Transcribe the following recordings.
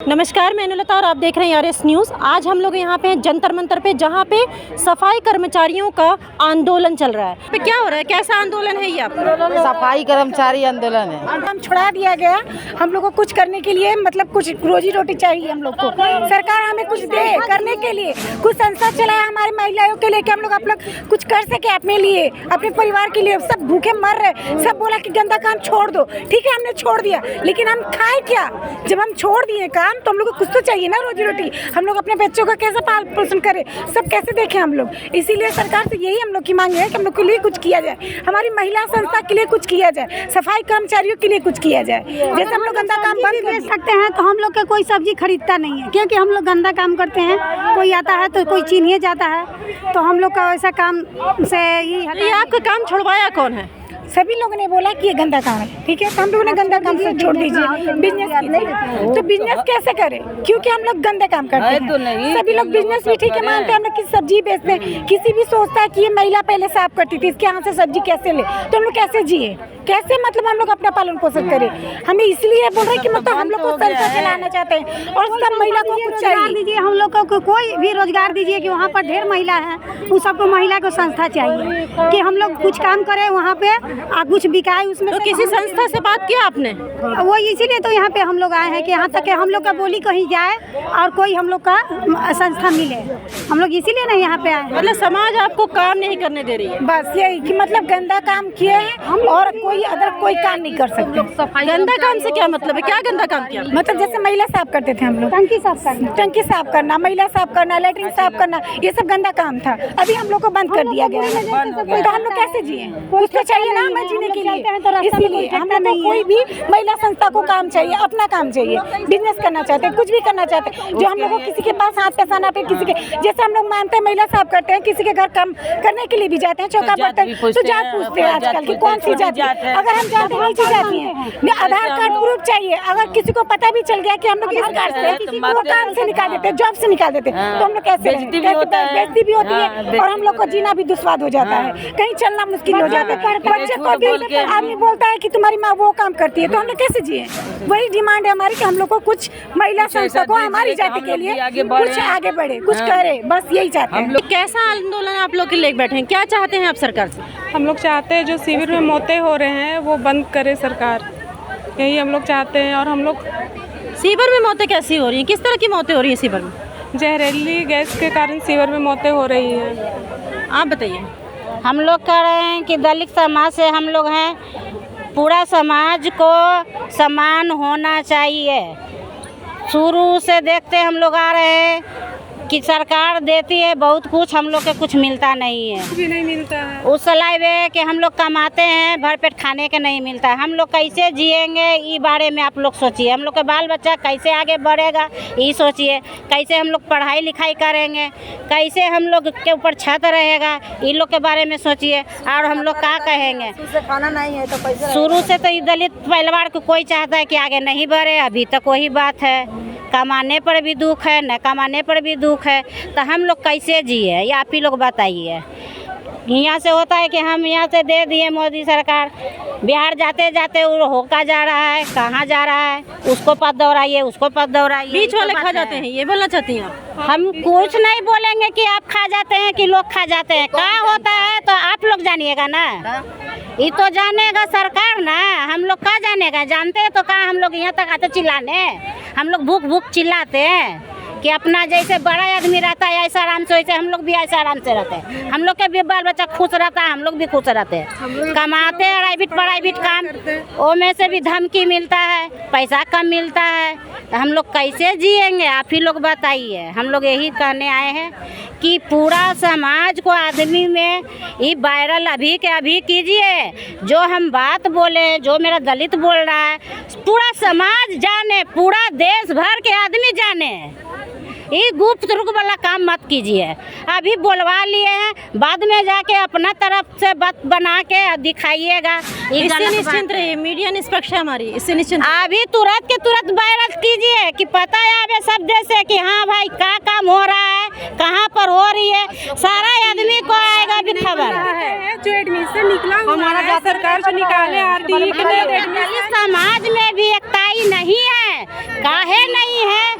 नमस्कार, मैं अनुलता और आप देख रहे हैं आरएस न्यूज़। आज हम लोग यहाँ पे हैं जंतर मंतर पे, जहाँ पे सफाई कर्मचारियों का आंदोलन चल रहा है। पे क्या हो रहा है, कैसा आंदोलन है ये आपका? सफाई कर्मचारी आंदोलन है। हम छुड़ा दिया गया, हम लोग को कुछ करने के लिए, मतलब कुछ रोजी रोटी चाहिए हम लोग को। सरकार हमें कुछ दे करने के लिए, कुछ संस्था चलाए हमारी महिलाओं के लिए कि हम लोग कुछ कर सके अपने लिए, अपने परिवार के लिए। सब भूखे मर रहे, सब बोला कि गंदा काम छोड़ दो। ठीक है, हमने छोड़ दिया, लेकिन हम खाए क्या? जब हम छोड़ दिए काम तो हम लोग को कुछ तो चाहिए ना, रोजी रोटी। हम लोग अपने बच्चों का कैसे पाल पोषण करें, सब कैसे देखें हम लोग। इसीलिए सरकार से यही हम लोग की मांग है कि हम लोग के लिए कुछ किया जाए, हमारी महिला संस्था के लिए कुछ किया जाए, सफाई कर्मचारियों के लिए कुछ किया जाए। जैसे हम लोग गंदा काम बंद कर सकते हैं तो हम लोग का कोई सब्जी खरीदता नहीं है, क्योंकि हम लोग गंदा काम करते हैं। कोई आता है तो कोई चिन्हिए जाता है, तो हम लोग का वैसा काम से ये आपका काम छुड़वाया कौन है? सभी लोगों ने बोला कि ये गंदा काम है। ठीक है, तो हम लोगों ने गंदा काम से छोड़ दीजिए, बिजनेस कीजिए। तो बिजनेस कैसे करें, क्योंकि हम लोग गंदे काम करते हैं। सभी लोग बिजनेस भी ठीक है मानते हैं, हम लोग की सब्जी बेचते हैं। किसी भी सोचता है कि ये महिला पहले साफ करती थी, इसके यहाँ से सब्जी कैसे ले, तो हम लोग कैसे जिए, कैसे मतलब हम लोग अपना पालन पोषण करें। हमें इसलिए बोल रहे हैं कि मतलब हम लोग को संस्था चलाना चाहते हैं और सब महिला को कुछ चाहिए दीजिए। हम लोग को कोई भी रोजगार दीजिए, कि वहाँ पर ढेर महिला है, उन सबको महिला को संस्था चाहिए कि हम लोग कुछ काम करें वहाँ पे, कुछ बिकाए उसमें। तो किसी संस्था से बात किया आपने? वो इसीलिए तो यहाँ पे हम लोग आए हैं कि यहाँ तक कि हम लोग का बोली कहीं जाए और कोई हम लोग का संस्था मिले। हम लोग इसीलिए नहीं यहाँ पे आए हैं। मतलब समाज आपको काम नहीं करने दे रही है? बस यही कि मतलब गंदा काम किए हैं और कोई अदर कोई काम नहीं कर सकते। गंदा काम से क्या मतलब है, क्या गंदा काम किया? मतलब जैसे महिला साफ करते थे हम लोग, टंकी साफ करना, टंकी साफ करना, महिला साफ करना, लैट्रिन साफ करना, ये सब गंदा काम था। अभी हम लोग को बंद कर दिया गया है, तो हम लोग कैसे जिए? कुछ तो चाहिए ना हमें जीने के लिए। इसीलिए हम लोग को कोई भी महिला संस्था को काम चाहिए, अपना काम चाहिए। बिजनेस करना चाहते हैं, कुछ भी करना चाहते हैं, जो हम लोग को किसी के पास हाथ पैसा ना पे, किसी के जैसे हम लोग मानते हैं महिला साफ करते हैं, किसी के घर काम करने के लिए भी जाते हैं, चौका बर्तन, तो जात पूछते हैं आजकल की कौन सी जाति है। अगर हम जाते हैं नीचे जाती है, आधार कार्ड प्रूफ चाहिए। अगर किसी को पता भी चल गया कि हम लोग इस कार्ड से, वो काम से निकाल देते हैं, जॉब से निकाल देते हैं, तो हम लोग कैसे बेइज्जती भी होती है और हम लोग को जीना भी दुश्वार हो जाता है, कहीं चलना मुश्किल हो जाता है। बच्चे को भी आदमी बोलता है कि तुम्हारी माँ वो काम करती है, तो हम लोग कैसे जिए? वही डिमांड है हमारी कि हम लोग को कुछ महिला संस्था को हमारी जाति के लिए कुछ आगे बढ़े, कुछ करे, बस यही चाहते हैं। कैसा आंदोलन आप लोग के लिए बैठे हैं, क्या चाहते हैं आप सरकार से? हम लोग चाहते हैं जो शिविर में मौतें हो रहे हैं वो बंद करे सरकार, यही हम लोग चाहते हैं। और हम लोग शिविर में मौतें कैसी हो रही हैं, किस तरह की मौतें हो रही हैं शिविर में? जहरीली गैस के कारण शिविर में मौतें हो रही हैं। आप बताइए। हम लोग कह रहे हैं कि दलित समाज से हम लोग हैं, पूरा समाज को समान होना चाहिए। शुरू से देखते हम लोग आ रहे हैं कि सरकार देती है बहुत कुछ, हम लोग के कुछ मिलता नहीं है। भी नहीं मिलता है। उस सलाह में कि हम लोग कमाते हैं, भरपेट खाने के नहीं मिलता है। हम लोग कैसे जिएंगे ये बारे में आप लोग सोचिए। हम लोग के बाल बच्चा कैसे आगे बढ़ेगा ये सोचिए। कैसे हम लोग पढ़ाई लिखाई करेंगे, कैसे हम लोग के ऊपर छत रहेगा, इन लोग के बारे में सोचिए। और हम लोग क्या कहेंगे, खाना नहीं है तो पैसा शुरू से तो ये दलित परिवार को कोई चाहता है कि आगे नहीं बढ़े, अभी तक वही बात है। कमाने पर भी दुख है, न कमाने पर भी दुख है, तो हम लोग कैसे जिए ये आप ही लोग बताइए। यहाँ से होता है कि हम यहाँ से दे दिए मोदी सरकार, बिहार जाते जाते वो होका जा रहा है, कहाँ जा रहा है, उसको पद दौड़ाइए, उसको पद दौड़ाइए, बीच वाले खा जाते हैं, ये बोलना चाहती हैं आप? हम कुछ नहीं बोलेंगे कि आप खा जाते हैं कि लोग खा जाते हैं। क्या होता है तो आप लोग जानिएगा ना, ये तो जानेगा सरकार ना, हम लोग क्या जानेगा। जानते हैं तो कहाँ हम लोग यहाँ तक आते चिल्लाने, हम लोग भूख भूख चिल्लाते हैं कि अपना जैसे बड़ा आदमी रहता है ऐसा आराम से, वैसे हम लोग भी ऐसा आराम से रहते हैं। हम लोग के भी बाल बच्चा खुश रहता है, हम लोग भी खुश रहते हैं। कमाते हैं प्राइवेट काम, वो में से भी धमकी मिलता है, पैसा कम मिलता है, तो हम लोग कैसे जिएंगे आप ही लोग बताइए। हम लोग यही कहने आए हैं कि पूरा समाज को आदमी में ये वायरल अभी के अभी कीजिए। जो हम बात बोले, जो मेरा दलित बोल रहा है, पूरा समाज जाने, पूरा देश भर के आदमी जाने। ये गुप्त रुक वाला काम मत कीजिए। अभी बोलवा लिए हैं, बाद में जाके अपना तरफ से बात बना के दिखाइएगा। इससे निश्चिंत रहिए, मीडिया निष्पक्ष है हमारी, इससे निश्चिंत। अभी तुरंत के तुरंत वायरल कीजिए कि पता है अभी सब देश से कि हाँ भाई क्या काम हो रहा है, कहाँ पर हो रही है, सारा आदमी को आएगा अभी खबर। जो एडमिशन निकला हमारा सरकार जो निकाले आरटीई के लिए, समाज में भी एकताई नहीं है, काहे नहीं है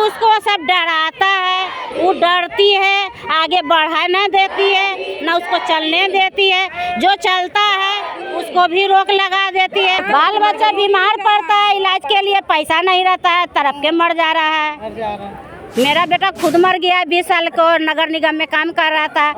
उसको सब डराता है, वो डरती है, आगे बढ़ाने देती है, ना उसको चलने देती है, जो चलता है उसको भी रोक लगा देती है। बाल बच्चा बीमार पड़ता है, इलाज के लिए पैसा नहीं रहता है, तड़प के मर जा रहा है। मेरा बेटा खुद मर गया 20 साल को, नगर निगम में काम कर रहा था,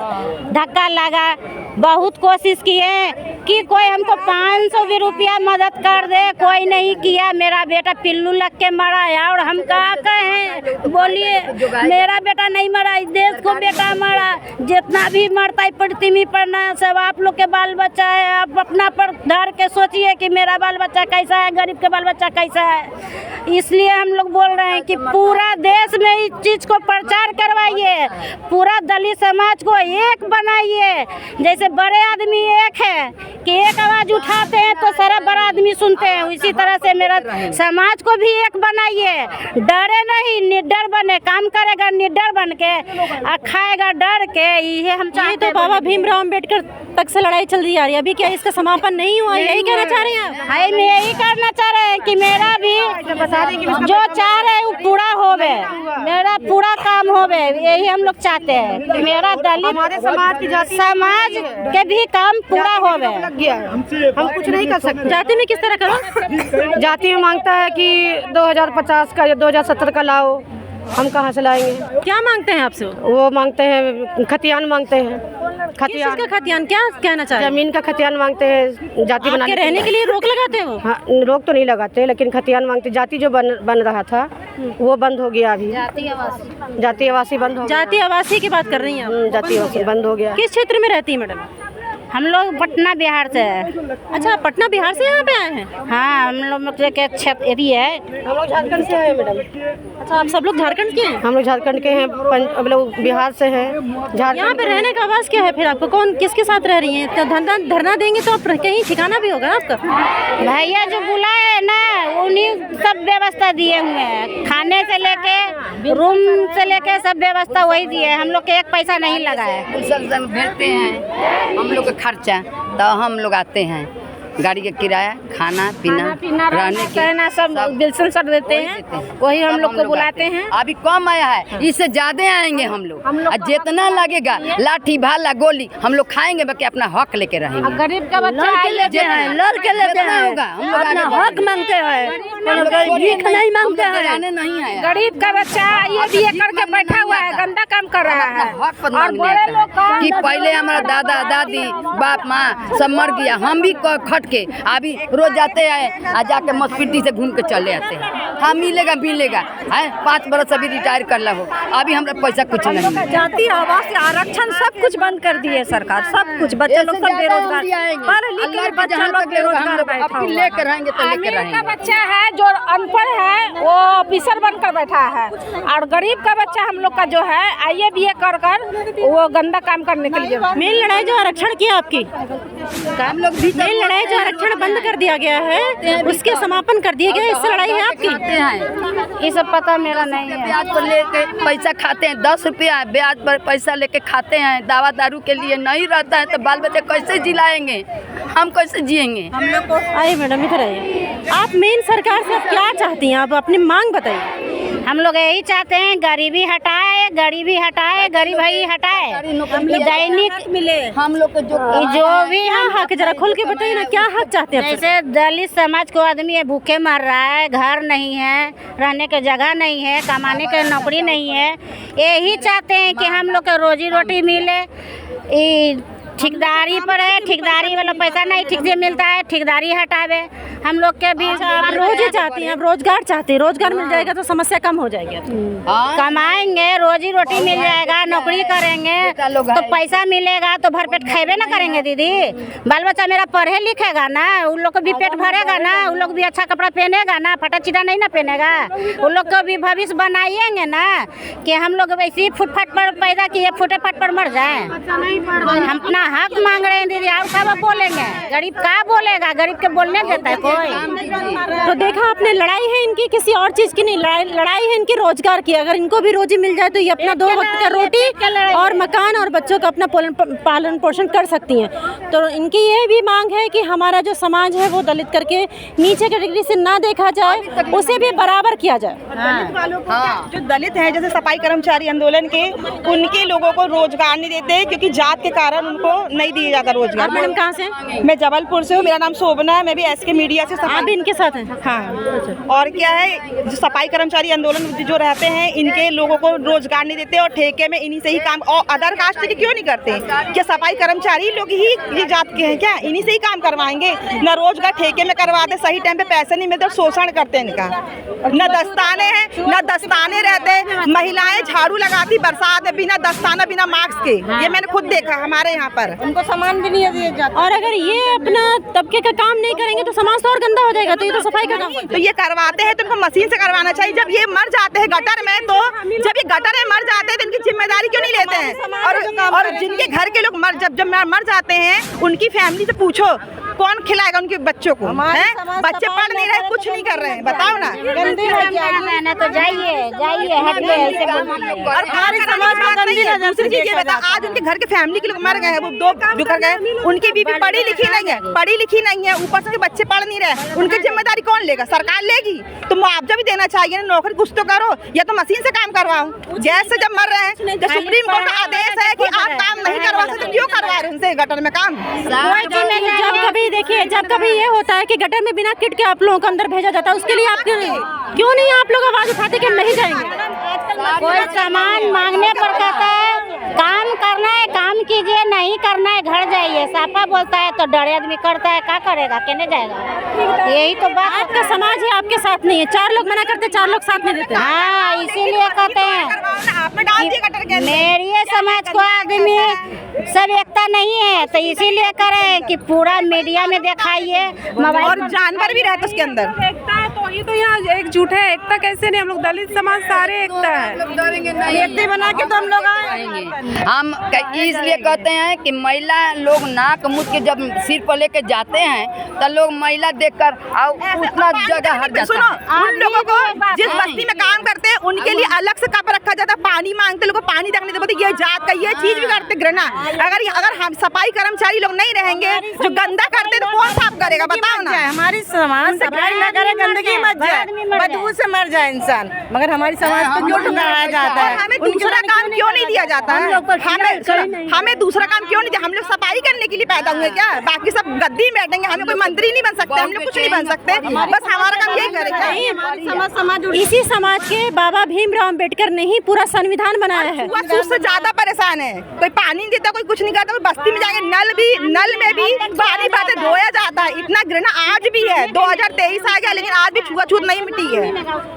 धक्का लगा। बहुत कोशिश किए कि कोई हमको 500 भी रुपया मदद कर दे, कोई नहीं किया। मेरा बेटा पिल्लू लग के मरा है और हम क्या कहें, बोलिए। मेरा बेटा नहीं मरा, इस देश को बेटा मरा। जितना भी मरता है पृथ्वी पर ना, सब आप लोग के बाल बच्चा है। आप अपना पर धर के सोचिए कि मेरा बाल बच्चा कैसा है, गरीब के बाल बच्चा कैसा है। इसलिए हम लोग बोल रहे हैं कि पूरा देश में इस चीज को प्रचार करवाइए, पूरा दलित समाज को एक बनाइए। जैसे बड़े आदमी एक है कि एक आवाज उठाते हैं तो सारा बड़ा आदमी सुनते हैं, इसी तरह से मेरा समाज को भी एक बनाइए। डरे नहीं, निडर बने, काम करेगा निडर बन के और खाएगा डर के। ये हम चाहते हैं। तो बाबा भीमराव अम्बेडकर तक से लड़ाई चल रही आ रही है, अभी क्या इसका समापन नहीं हुआ? यही कहना चाह रहे हैं? हम यही करना चाह रहे हैं कि मेरा भी जो चाह रहे हैं वो पूरा होवे, मेरा पूरा काम होवे, यही हम लोग चाहते हैं कि मेरा दलित समाज के भी काम पूरा होवे। हम कुछ नहीं कर सकते। जाति में किस तरह करो? जाति में मांगता है कि 2050 का या 2070 का लाओ, हम कहाँ से लाएंगे? क्या मांगते हैं आपसे? वो मांगते हैं खतियान मांगते हैं। खतियान का खतियान क्या कहना चाह रहे हैं? जमीन का खतियान मांगते हैं, जाति बनाने रहने के लिए रोक लगाते हैं वो? हाँ, रोक तो नहीं लगाते, लेकिन खतियान मांगते। जाति जो बन रहा था वो बंद हो गया अभी। जाति आवासी बंद हो गया। जाति आवासी की बात कर रही हैं आप? जाति आवासी बंद हो गया। किस क्षेत्र में रहती है मैडम? हम लोग पटना बिहार से है। अच्छा, पटना बिहार से यहाँ पे आए हैं? हाँ, हम लोग के क्षेत्र एरिया है। हम लोग झारखंड से हैं मैडम। अच्छा, आप सब लोग झारखंड के हैं? हम लोग झारखंड के हैं, हम लोग बिहार से हैं। यहाँ पे रहने का आवाज क्या है फिर आपको? कौन किसके साथ रह रही हैं? तो धरना देंगे तो आप कहीं ठिकाना भी होगा आपका? भैया जो बुलाए है ना, उन्हीं सब व्यवस्था दिए हुए हैं, खाने से लेके रूम से लेके सब व्यवस्था वही दिए। हम लोग के एक पैसा नहीं लगा है। सब भेजते हैं हम लोग का खर्चा, तो हम लोग आते हैं, गाड़ी का किराया, खाना पीना रहने के सब बिल्कुल सब देते हैं, वही हम लोग को बुलाते हैं। अभी कम आया है, इससे ज्यादा आएंगे हम लोग। जितना लगेगा लाठी भाला गोली हम लोग खाएंगे, बाकी अपना हक लेके रहेंगे। गरीब का बच्चा लड़के होगा, हम लोग अपना हक मांगते हैं, भीख नहीं मांगते हैं। नहीं है, गरीब का बच्चा ये भी करके बैठा हुआ है, गंदा काम कर रहा है। हक पर मांगने आता है कि पहले हमारा दादा दादी बाप माँ सब मर गया, हम भी खट के अभी रोज जाते हैं, आ जाके मस्पिटी से घूम के चले आते हैं। हाँ, मिलेगा है 5 बरस अभी रिटायर कर ला हो, अभी हमरा पैसा कुछ नहीं। जाति आवास आरक्षण सब कुछ बंद कर दिए सरकार, सब कुछ। बच्चे लोग सब बेरोजगार, पढ़ लिख के बच्चा लोग बेरोजगार बैठा हुआ। लेकर रहेंगे तो लेकर का रहेंगे। बच्चा है जो अनपढ़ है वो ऑफिसर बनकर बैठा है, और गरीब का बच्चा हम लोग का जो है आइए बीए कर वो गंदा काम करने के लिए। मेन लड़ाई जो आरक्षण की आपकी, हम लोग भी मेन लड़ाई जो आरक्षण बंद कर दिया गया है, उसके समापन कर दिया गया, इससे लड़ाई है आपकी? ये सब पता मेरा नहीं है। ब्याज पर लेके पैसा खाते हैं, 10 रुपया ब्याज पर पैसा लेके खाते हैं। दवा दारू के लिए नहीं रहता है तो बाल बच्चे कैसे जिलाएंगे, हम कैसे जिएंगे? आइए मैडम, इधर आइए। आप मेन सरकार से आप क्या चाहती हैं? आप अपनी मांग बताइए। हम लोग यही चाहते हैं, गरीबी हटाए, गरीबी हटाए, गरीब भाई हटाए, दैनिक मिले हम लोग को जो भी हाँ, हक जरा खोल के बताइए ना, क्या हक चाहते हैं? जैसे दलित समाज को आदमी है भूखे मर रहा है, घर नहीं है, रहने की जगह नहीं है, कमाने की नौकरी नहीं है, यही चाहते हैं कि हम लोग को रोजी रोटी मिले। ठेकेदारी पर है, ठेकेदारी वाला पैसा नहीं ठीक से मिलता है, ठेकेदारी हटावे। हम लोग के भी आप रोज ही चाहती हैं, आप रोजगार चाहती हैं, रोजगार मिल जाएगा तो समस्या कम हो जाएगी। कमाएंगे, रोजी रोटी मिल जाएगा, नौकरी करेंगे तो पैसा मिलेगा, तो भरपेट खाएबे ना करेंगे दीदी। बाल बच्चा मेरा पढ़े लिखेगा ना, उन लोग को भी पेट भरेगा ना, उन लोग भी अच्छा कपड़ा पहनेगा ना, फटा चिटा नहीं ना पहनेगा। उन लोग को भी भविष्य बनाएंगे ना, कि हम लोग वैसे ही फुटपाथ पर पैदा किए फुटे फाट पर मर जाए। हम अपना हक मांग रहे हैं दीदी, और क्या बोलेंगे? गरीब क्या बोलेगा? गरीब के बोलने देता है कोई? तो देखा आपने, लड़ाई है इनकी किसी और चीज़ की नहीं, लड़ाई है इनकी रोजगार की। अगर इनको भी रोजी मिल जाए तो ये अपना 2 वक्त का रोटी और मकान और बच्चों का अपना पालन पोषण कर सकती हैं। तो इनकी ये भी मांग है कि हमारा जो समाज है वो दलित करके नीचे कैटेगरी से ना देखा जाए, उसे भी बराबर किया जाए। दलित वालों को जो दलित हैं, जैसे सफाई कर्मचारी आंदोलन के, उनके लोगों को रोजगार नहीं देते क्योंकि जात के कारण उनको नहीं दिया जाता रोजगार। मैडम कहाँ से? मैं जबलपुर से हूँ, मेरा नाम शोभना है, मैं भी SK मीडिया से। आप भी इनके साथ हैं? हाँ। और क्या है, जो सफाई कर्मचारी आंदोलन जो रहते हैं, इनके लोगों को रोजगार नहीं देते और ठेके में इन्हीं से ही काम, और अदर कास्ट के क्यों नहीं करते? क्या सफाई कर्मचारी लोग ही ये जात के हैं क्या? इन्हीं से ही काम करवाएंगे? न रोजगार ठेके में करवाते, सही टाइम पे पैसे नहीं मिलते, शोषण करते हैं इनका। न दस्ताने हैं, न दस्ताने रहते, महिलाएं झाड़ू लगाती बरसात में बिना दस्ताना बिना मास्क के, ये मैंने खुद देखा हमारे यहाँ पर। उनको सामान भी नहीं दिया जाता। और अगर ये अपना तबके का काम नहीं करेंगे तो समाज तो और गंदा हो जाएगा। तो ये तो सफाई का काम है। तो ये करवाते हैं तो इनको मशीन से करवाना चाहिए। जब ये मर जाते हैं गटर में, तो जब ये गटर में मर जाते हैं तो इनकी जिम्मेदारी क्यों नहीं लेते हैं? और जिनके घर के लोग जब मर जाते हैं, उनकी फैमिली से पूछो कौन खिलाएगा उनके बच्चों को? बच्चे पढ़ नहीं रहे, कुछ नहीं कर रहे हैं, बताओ ना। तो जाइए हटिए। और हमारे समाज में दूसरी चीज ये बता, आज उनके घर के फैमिली के लोग मर गए हैं, वो 2 बिखर गए, उनकी बीवी पढ़ी लिखी नहीं है, ऊपर से बच्चे पढ़ नहीं रहे, उनकी जिम्मेदारी कौन लेगा? सरकार लेगी। तो मुआवजा भी देना चाहिए, नौकरी कुछ तो करो, या तो मशीन से काम करवाओ। जैसे जब मर रहे हैं, जब सुप्रीम कोर्ट का आदेश है कि आप काम नहीं करवा सकते, क्यों करवा रहे हैं उनसे गटर में काम? जब कभी देखिए, जब कभी ये होता है कि गटर में बिना किट के आप लोगों को अंदर भेजा जाता है, उसके लिए आप क्यों नहीं आप लोग आवाज उठाते कि हम नहीं जाएंगे? कोई सामान मांगने पर कहता है काम करना है, काम कीजिए, नहीं करना है घर जाइए। साफा बोलता है तो डरे आदमी करता है, क्या करेगा? कहने जाएगा? यही तो बात। आपका समाज है, आपके साथ नहीं है। 4 लोग मना करते, 4 लोग साथ में देते हैं। हाँ, इसीलिए कहते हैं मेरी समाज को आदमी सब एकता नहीं है, तो इसीलिए करें कि पूरा मीडिया में दिखाइए। और जानवर भी रहते उसके अंदर। एकता है तो ही तो यहाँ एकजुट है। एकता कैसे नहीं? हम लोग दलित समाज सारे एकता है। एकता बना के तो हम लोग आएंगे। हम इसलिए कहते हैं कि महिला लोग नाक मुँह के जब सिर पर लेके जाते हैं तो लोग महिला देखकर उतना जगह हट जाता है। सुनो, उन लोगों को जिस बस्ती में काम करते हैं उनके लिए अलग से कप रखा जाता है, पानी मांगते, लोगों को पानी तक नहीं देते, ये जात का ये चीज भी करते घृणा। अगर हम सफाई कर्मचारी लोग नहीं रहेंगे, जो गंदा करते, तो कौन साफ करेगा? बताओ ना। हमारी समाज सफाई न करे, गंदगी मच जाए, बदबू से मर जाए इंसान, मगर हमारी समाज को क्यों ठुकराया जाता है? हमें दूसरा काम क्यों नहीं दिया जाता है? हमें दूसरा काम क्यों नहीं दिया? हम लोग सफाई करने के लिए पैदा हुए क्या? बाकी सब गद्दी में बैठेंगे, हमें कोई मंत्री नहीं बन सकते, हम लोग कुछ नहीं बन सकते, बस हमारा काम यही करेगा। इसी समाज के बाबा भीमराव अम्बेडकर ने ही पूरा संविधान बनाया है। उससे ज्यादा परेशान है, कोई पानी नहीं देता, कोई कुछ नहीं करता, बस्ती में जाएंगे, नल में भी पानी भरते धोया जाता है। इतना घृणा आज भी है, 2023 आ गया लेकिन आज भी छुआछूत नहीं मिटी है।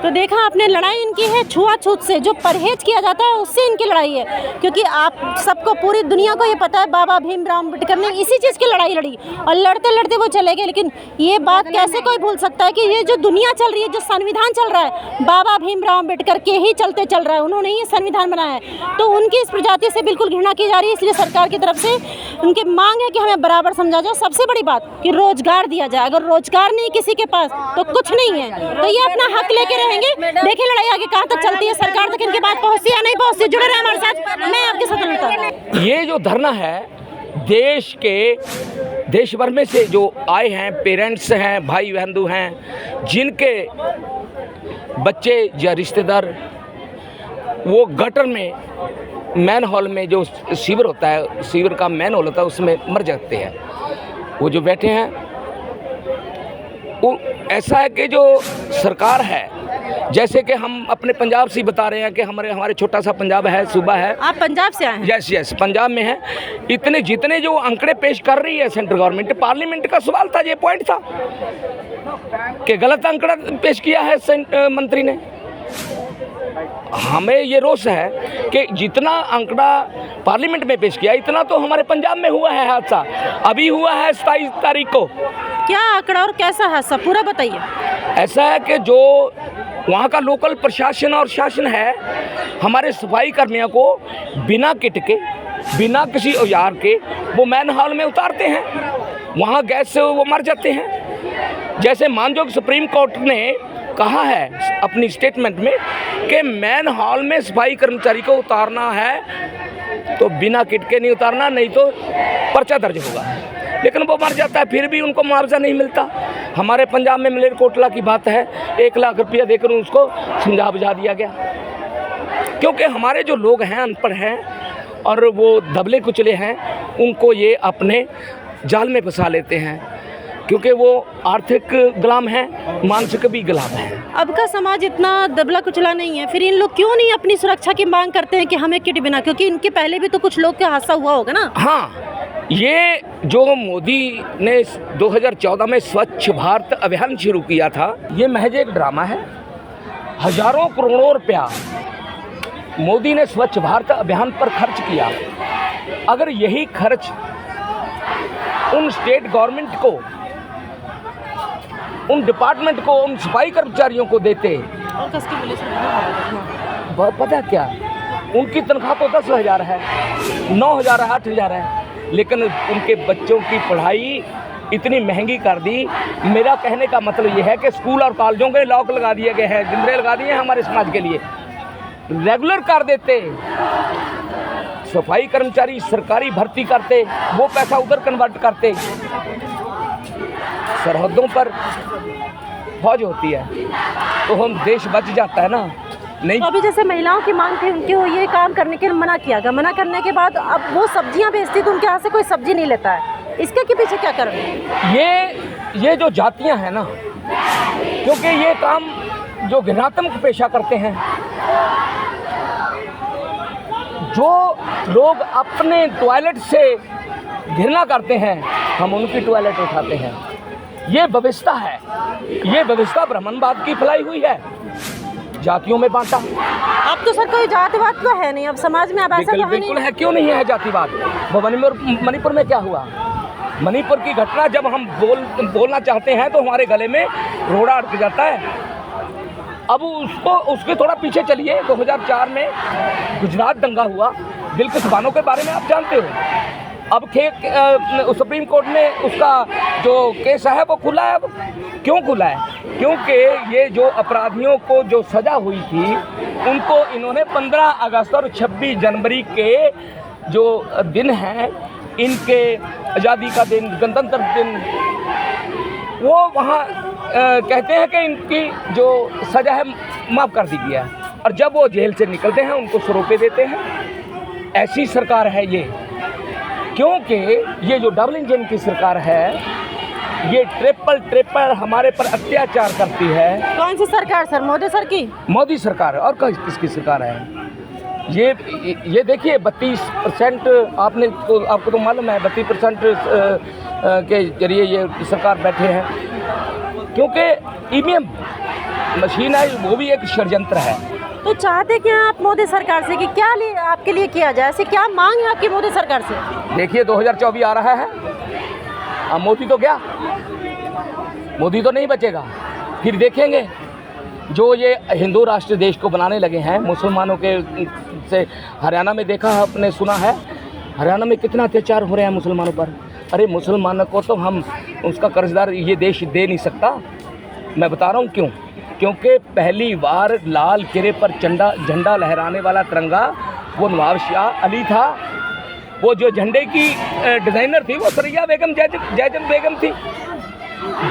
तो देखा आपने, लड़ाई इनकी है छुआछूत से, जो परहेज किया जाता है उससे इनकी लड़ाई है। क्योंकि आप सबको, पूरी दुनिया को ये पता है बाबा भीमराव अम्बेडकर ने इसी चीज़ की लड़ाई लड़ी और लड़ते लड़ते वो चले गए। लेकिन ये बात कैसे कोई भूल सकता है कि ये जो दुनिया चल रही है, जो संविधान चल रहा है, बाबा भीमराव अम्बेडकर के ही चलते चल रहा है, उन्होंने ही संविधान बनाया है। तो उनकी इस प्रजाति से बिल्कुल घृणा की जा रही है। इसलिए सरकार की तरफ से उनकी मांग है कि हमें बराबर समझा जाए। सबसे बड़ी बात कि रोजगार दिया जाए। अगर रोजगार नहीं किसी के पास तो कुछ नहीं है, तो ये अपना हक लेके रहेंगे। देखिए लड़ाई आगे कहाँ तक चलती है, सरकार तक इनकी बात पहुँचती है या नहीं पहुँचती। जुड़े रहे हमारे साथ, मैं आपके साथ मिलता। ये जो धरना है, देश भर में से जो आए हैं, पेरेंट्स हैं, भाई बंधु हैं, जिनके बच्चे या रिश्तेदार वो गटर में, मैन हॉल में जो सीवर होता है, सीवर का मैन हॉल होता है, उसमें मर जाते हैं। वो जो बैठे हैं, वो ऐसा है कि जो सरकार है, जैसे कि हम अपने पंजाब से बता रहे हैं कि हमारे छोटा सा पंजाब है, सूबा है। आप पंजाब से आए हैं? यस, पंजाब में है। जितने जो आंकड़े पेश कर रही है सेंट्रल गवर्नमेंट, पार्लियामेंट का सवाल था, ये पॉइंट था कि गलत आंकड़ा पेश किया है मंत्री ने। हमें ये रोष है कि जितना आंकड़ा पार्लियामेंट में पेश किया, इतना तो हमारे पंजाब में हुआ है हादसा। अभी हुआ है 27 तारीख को। क्या आंकड़ा और कैसा हादसा, पूरा बताइए। ऐसा है कि जो वहाँ का लोकल प्रशासन और शासन है, हमारे सफाई कर्मियों को बिना किट के बिना किसी औजार के वो मैन हॉल में उतारते हैं, वहाँ गैस से वो मर जाते हैं। जैसे मानजोग सुप्रीम कोर्ट ने कहा है अपनी स्टेटमेंट में कि मैन हॉल में सफाई कर्मचारी को उतारना है तो बिना किट के नहीं उतारना, नहीं तो पर्चा दर्ज होगा। लेकिन वो मर जाता है, फिर भी उनको मुआवजा नहीं मिलता। हमारे पंजाब में मलेरकोटला की बात है, 1 लाख रुपया देकर उसको समझा बुझा दिया गया, क्योंकि हमारे जो लोग हैं अनपढ़ हैं और वो दबले कुचले हैं, उनको ये अपने जाल में फंसा लेते हैं, क्योंकि वो आर्थिक गुलाम हैं, मानसिक भी गुलाम हैं। अब का समाज इतना दबला कुचला नहीं है, फिर इन लोग क्यों नहीं अपनी सुरक्षा की मांग करते हैं कि हमें किट बिना, क्योंकि इनके पहले भी तो कुछ लोग का हादसा हुआ होगा ना। हाँ, ये जो मोदी ने 2014 में स्वच्छ भारत अभियान शुरू किया था, ये महज एक ड्रामा है। हजारों करोड़ों रुपया मोदी ने स्वच्छ भारत अभियान पर खर्च किया। अगर यही खर्च उन स्टेट गवर्नमेंट को, उन डिपार्टमेंट को, उन सफाई कर्मचारियों को देते, पता क्या, उनकी तनख्वाह तो 10,000 है, 9,000 है, 8,000 है, लेकिन उनके बच्चों की पढ़ाई इतनी महंगी कर दी। मेरा कहने का मतलब ये है कि स्कूल और कॉलेजों के लॉक लगा दिए गए हैं, जिंदरे लगा दिए हैं हमारे समाज के लिए। रेगुलर कर देते, सफाई कर्मचारी सरकारी भर्ती करते, वो पैसा उधर कन्वर्ट करते। सरहदों पर फौज होती है तो हम देश बच जाता है ना। नहीं, तो अभी जैसे महिलाओं की मांग थी, उनके ये काम करने के लिए मना किया गया, मना करने के बाद अब वो सब्जियां बेचती तो उनके यहाँ से कोई सब्जी नहीं लेता है, इसके के पीछे क्या कर रहे हैं? ये जो जातियां हैं ना, क्योंकि ये काम जो घृणात्मक पेशा करते हैं, जो लोग अपने टॉयलेट से घृणा करते हैं, हम उनकी टॉयलेट उठाते हैं। ये व्यवस्था है, ये व्यवस्था ब्राह्मणवाद की फैलाई हुई है, जातियों में बांटा। अब तो सर कोई जातिवाद तो है नहीं, अब समाज में अब ऐसा तो है नहीं। बिल्कुल है, क्यों नहीं है जातिवाद? वो मणिपुर में क्या हुआ? मणिपुर की घटना जब हम बोलना चाहते हैं तो हमारे गले में रोड़ा अटक जाता है। अब उसके थोड़ा पीछे चलिए, 2004 में गुजरात दंगा हुआ, बिल्किस बानो के बारे में आप जानते हो। अब सुप्रीम कोर्ट ने उसका जो केस है वो खुला है। अब क्यों खुला है? क्योंकि ये जो अपराधियों को जो सज़ा हुई थी, उनको इन्होंने 15 अगस्त और 26 जनवरी के जो दिन हैं, इनके आज़ादी का दिन, गणतंत्र दिन, वो वहाँ कहते हैं कि इनकी जो सज़ा है माफ़ कर दी गई है, और जब वो जेल से निकलते हैं उनको 100 रुपये देते हैं। ऐसी सरकार है ये, क्योंकि ये जो डबल इंजन की सरकार है, ये ट्रिपल हमारे पर अत्याचार करती है। कौन सी सरकार सर? मोदी सर की? मोदी सरकार, और किसकी सरकार है? ये देखिए 32% आपको तो मालूम है, 32% के जरिए ये सरकार बैठे हैं, क्योंकि ईवीएम मशीन है, वो भी एक षड्यंत्र है। तो चाहते क्या आप मोदी सरकार से कि क्या आपके लिए किया जाए? ऐसे क्या मांग है आपकी मोदी सरकार से? देखिए 2024 आ रहा है, अब मोदी तो क्या, मोदी तो नहीं बचेगा। फिर देखेंगे जो ये हिंदू राष्ट्र देश को बनाने लगे हैं, मुसलमानों के से हरियाणा में देखा है, आपने सुना है हरियाणा में कितना अत्याचार हो रहे हैं मुसलमानों पर। अरे मुसलमानों को तो हम उसका कर्जदार ये देश दे नहीं सकता। मैं बता रहा हूँ क्यों, क्योंकि पहली बार लाल किले पर झंडा लहराने वाला तिरंगा वो नवाब शाह अली था। वो जो झंडे की डिज़ाइनर थी वो सरैया बेगम जयचंद बेगम थी।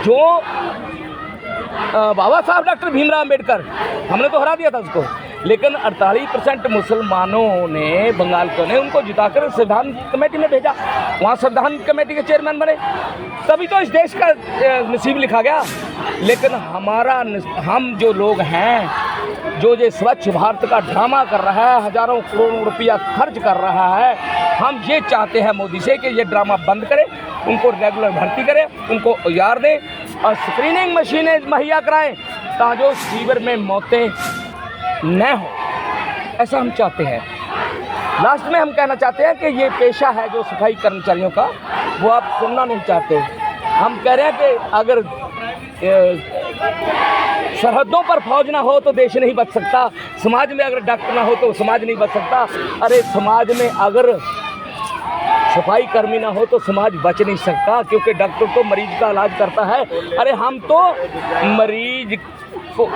जो बाबा साहब डॉक्टर भीमराव अम्बेडकर, हमने तो हरा दिया था उसको, लेकिन 48% मुसलमानों ने, बंगाल को ने उनको जिताकर संविधान कमेटी में भेजा, वहाँ संविधान कमेटी के चेयरमैन बने, तभी तो इस देश का नसीब लिखा गया। लेकिन हम जो लोग हैं, जो ये स्वच्छ भारत का ड्रामा कर रहा है, हजारों करोड़ों रुपया खर्च कर रहा है, हम ये चाहते हैं मोदी से कि ये ड्रामा बंद करे, उनको रेगुलर भर्ती करें, उनको औजार दें और स्क्रीनिंग मशीनें मुहैया कराएं, ताकि सीवर में मौतें न हो। ऐसा हम चाहते हैं। लास्ट में हम कहना चाहते हैं कि ये पेशा है जो सफाई कर्मचारियों का, वो आप सुनना नहीं चाहते। हम कह रहे हैं कि अगर सरहदों पर फौज ना हो तो देश नहीं बच सकता, समाज में अगर डॉक्टर ना हो तो समाज नहीं बच सकता। अरे समाज में अगर सफाई कर्मी ना हो तो समाज बच नहीं सकता, क्योंकि डॉक्टर तो मरीज का इलाज करता है। अरे हम तो मरीज को,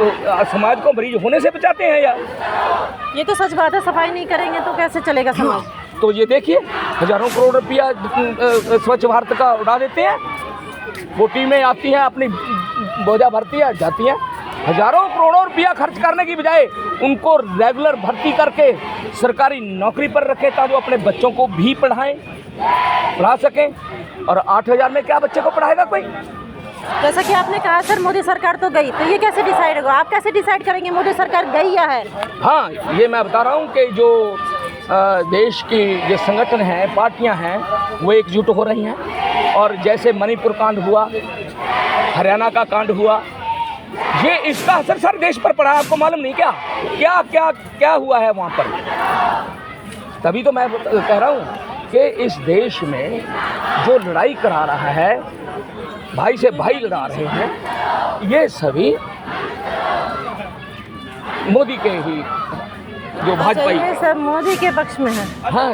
समाज को मरीज होने से बचाते हैं यार। ये तो सच बात है, सफाई नहीं करेंगे तो कैसे चलेगा समाज। तो ये देखिए हजारों करोड़ रुपया स्वच्छ भारत का उड़ा देते हैं, वो टीमें आती हैं अपनी बोझा भरती है जाती हैं, हजारों करोड़ों रुपया खर्च करने की बजाय उनको रेगुलर भर्ती करके सरकारी नौकरी पर रखें ताकि वो अपने बच्चों को भी पढ़ा सकें। और 8,000 में क्या बच्चे को पढ़ाएगा कोई। जैसा कि आपने कहा सर मोदी सरकार तो गई, तो ये कैसे डिसाइड होगा, आप कैसे डिसाइड करेंगे मोदी सरकार गई या है। हाँ, ये मैं बता रहा हूँ कि जो देश की जो संगठन हैं, पार्टियां हैं, वो एकजुट हो रही हैं। और जैसे मणिपुर कांड हुआ, हरियाणा का कांड हुआ, ये इसका असर सर देश पर पड़ा है। आपको मालूम नहीं क्या क्या क्या क्या हुआ है वहाँ पर। तभी तो मैं कह रहा हूँ कि इस देश में जो लड़ाई करा रहा है, भाई से भाई लड़ा रहे हैं, ये सभी मोदी के ही जो भाजपा ये सब मोदी के पक्ष में है। हाँ,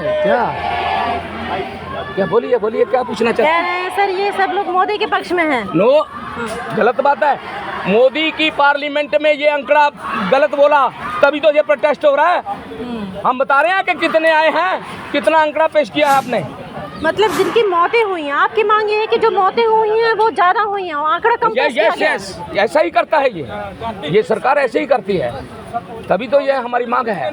क्या बोलिए क्या पूछना चाहते कह रहे हैं सर ये सब लोग मोदी के पक्ष में हैं। नो, गलत बात है। मोदी की पार्लियामेंट में ये आंकड़ा गलत बोला, तभी तो ये प्रोटेस्ट हो रहा है। हम बता रहे हैं कि कितने आए हैं, कितना आंकड़ा पेश किया है आपने। मतलब जिनकी मौतें हुई हैं, आपकी मांग ये है कि जो मौतें हुई हैं वो ज़्यादा हुई हैं, आंकड़ा कम पेश किया गया। यस, ऐसा ही करता है ये सरकार ऐसे ही करती है, तभी तो ये हमारी मांग है।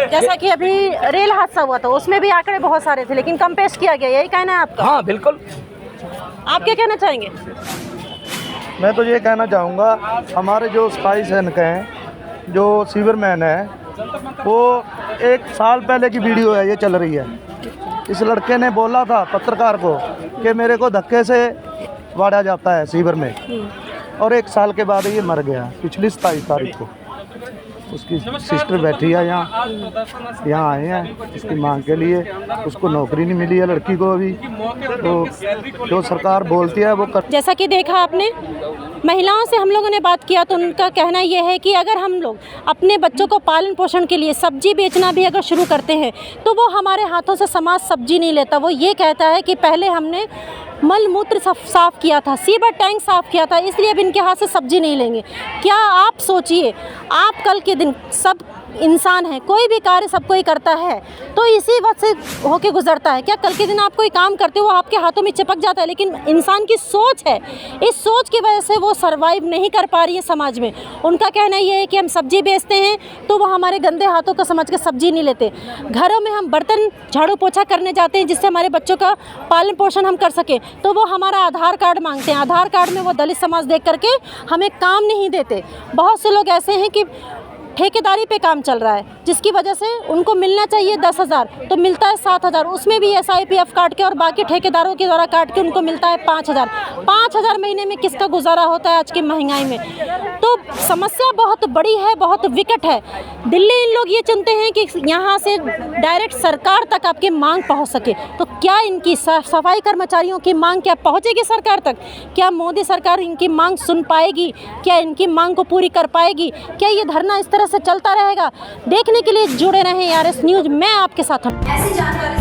जैसा कि अभी रेल हादसा हुआ था, उसमें भी आंकड़े बहुत सारे थे लेकिन कम पेश किया गया, यही कहना है आपका। हाँ बिल्कुल। आप क्या कहना चाहेंगे। मैं तो ये कहना चाहूँगा, हमारे जो सिपाही सैनिक हैं, जो सीवरमैन है, वो 1 साल पहले की वीडियो है, ये चल रही है। इस लड़के ने बोला था पत्रकार को कि मेरे को धक्के से वाड़ा जाता है सीवर में, और 1 साल के बाद ये मर गया पिछली 27 तारीख को। उसकी सिस्टर बैठी है यहाँ आए हैं इसकी मांग के लिए। उसको नौकरी नहीं मिली है लड़की को अभी, तो जो सरकार बोलती है वो कर। जैसा कि देखा आपने, महिलाओं से हम लोगों ने बात किया तो उनका कहना यह है कि अगर हम लोग अपने बच्चों को पालन पोषण के लिए सब्जी बेचना भी अगर शुरू करते हैं तो वो हमारे हाथों से समाज सब्जी नहीं लेता। वो ये कहता है कि पहले हमने मल मूत्र साफ़ किया था, सीवर टैंक साफ़ किया था, इसलिए अब इनके हाथ से सब्जी नहीं लेंगे। क्या आप सोचिए, आप कल के दिन सब इंसान है, कोई भी कार्य सब कोई करता है तो इसी वक्त से होके गुजरता है। क्या कल के दिन आप कोई काम करते हो आपके हाथों में चिपक जाता है, लेकिन इंसान की सोच है, इस सोच की वजह से वो सरवाइव नहीं कर पा रही है समाज में। उनका कहना ये है कि हम सब्जी बेचते हैं तो वो हमारे गंदे हाथों को समझ के सब्जी नहीं लेते। घरों में हम बर्तन झाड़ू पोछा करने जाते हैं जिससे हमारे बच्चों का पालन पोषण हम कर सकें, तो वो हमारा आधार कार्ड मांगते हैं। आधार कार्ड में वो दलित समाज देख करके हमें काम नहीं देते। बहुत से लोग ऐसे हैं कि ठेकेदारी पे काम चल रहा है, जिसकी वजह से उनको मिलना चाहिए 10,000 तो मिलता है 7,000, उसमें भी SIPF काट के और बाकी ठेकेदारों के द्वारा काट के उनको मिलता है 5,000। 5,000 महीने में किसका गुजारा होता है आज की महंगाई में। तो समस्या बहुत बड़ी है, बहुत विकट है। दिल्ली इन लोग ये चुनते हैं कि यहाँ से डायरेक्ट सरकार तक आपकी मांग पहुँच सके, तो क्या इनकी सफाई कर्मचारियों की मांग क्या पहुँचेगी सरकार तक? क्या मोदी सरकार इनकी मांग सुन पाएगी? क्या इनकी मांग को पूरी कर पाएगी? क्या ये धरना इस तरह से चलता रहेगा? देखने के लिए जुड़े रहें RS न्यूज़, मैं आपके साथ हूँ। ऐसी जानकारी